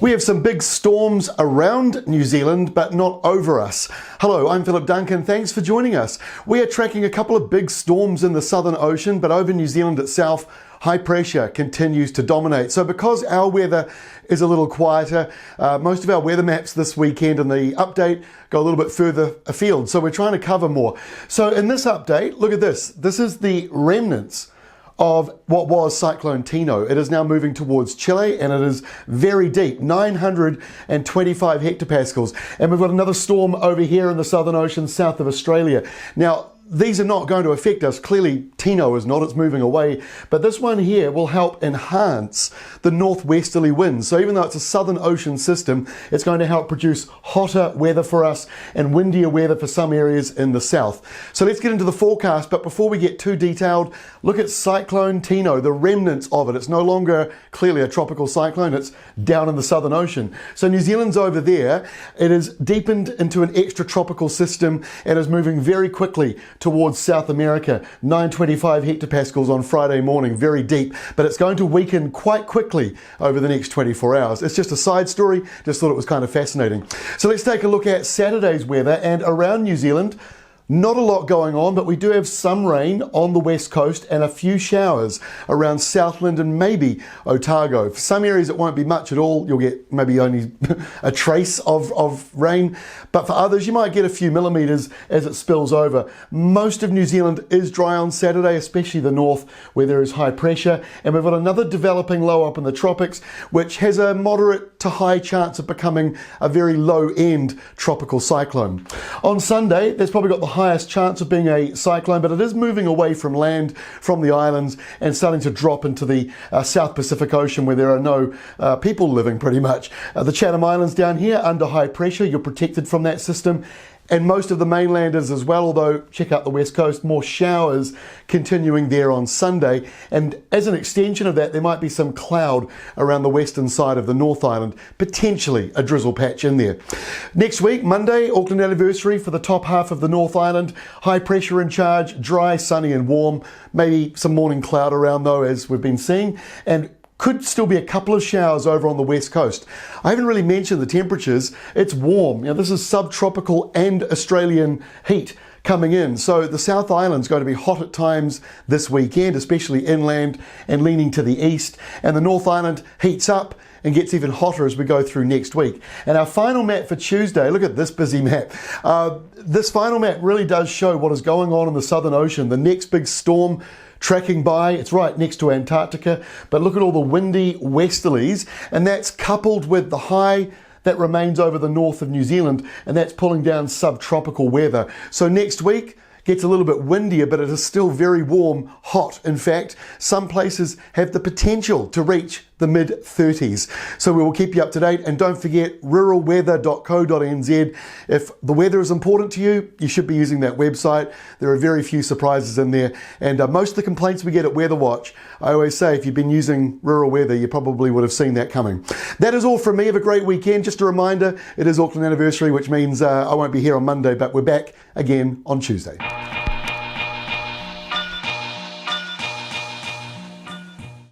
We have some big storms around New Zealand, but not over us. Hello, I'm Philip Duncan. Thanks for joining us. We are tracking a couple of big storms in the Southern Ocean, but over New Zealand itself, high pressure continues to dominate. So because our weather is a little quieter, most of our weather maps this weekend and the update go a little bit further afield. So we're trying to cover more. So in this update, look at this. This is the remnants of what was Cyclone Tino. It is now moving towards Chile and it is very deep, 925 hectopascals. And we've got another storm over here in the Southern Ocean, south of Australia. Now, these are not going to affect us. Clearly, Tino is not, it's moving away. But this one here will help enhance the northwesterly winds. So even though it's a Southern Ocean system, it's going to help produce hotter weather for us and windier weather for some areas in the south. So let's get into the forecast. But before we get too detailed, look at Cyclone Tino, the remnants of it. It's no longer clearly a tropical cyclone, it's down in the Southern Ocean. So New Zealand's over there. It is deepened into an extratropical system and is moving very quickly towards South America. 925 hectopascals on Friday morning, very deep, but it's going to weaken quite quickly over the next 24 hours. It's just a side story, just thought it was kind of fascinating. So let's take a look at Saturday's weather, and around New Zealand, not a lot going on, but we do have some rain on the west coast and a few showers around Southland and maybe Otago. For some areas it won't be much at all. You'll get maybe only a trace of rain, but for others you might get a few millimetres as it spills over. Most of New Zealand is dry on Saturday, especially the north where there is high pressure, and we've got another developing low up in the tropics which has a moderate to high chance of becoming a very low end tropical cyclone. On Sunday there's probably got the highest chance of being a cyclone, but it is moving away from land, from the islands, and starting to drop into the South Pacific Ocean where there are no people living pretty much. The Chatham Islands down here under high pressure, you're protected from that system. And most of the mainlanders as well, although check out the west coast, more showers continuing there on Sunday. And as an extension of that, there might be some cloud around the western side of the North Island, potentially a drizzle patch in there. Next week, Monday, Auckland Anniversary for the top half of the North Island. High pressure in charge, dry, sunny and warm. Maybe some morning cloud around though, as we've been seeing. And could still be a couple of showers over on the west coast. I haven't really mentioned the temperatures. It's warm. You know, this is subtropical and Australian heat coming in. So the South Island's going to be hot at times this weekend, especially inland and leaning to the east. And the North Island heats up and gets even hotter as we go through next week. And our final map for Tuesday, look at this busy map. This final map really does show what is going on in the Southern Ocean. The next big storm tracking by, it's right next to Antarctica, but look at all the windy westerlies, and that's coupled with the high that remains over the north of New Zealand, and that's pulling down subtropical weather. So next week gets a little bit windier, but it is still very warm, hot. In fact, some places have the potential to reach the mid-30s. So we will keep you up to date, and don't forget ruralweather.co.nz. If the weather is important to you, you should be using that website. There are very few surprises in there, and most of the complaints we get at Weather Watch, I always say if you've been using Rural Weather, you probably would have seen that coming. That is all from me. Have a great weekend. Just a reminder, it is Auckland Anniversary, which means I won't be here on Monday, but we're back again on Tuesday.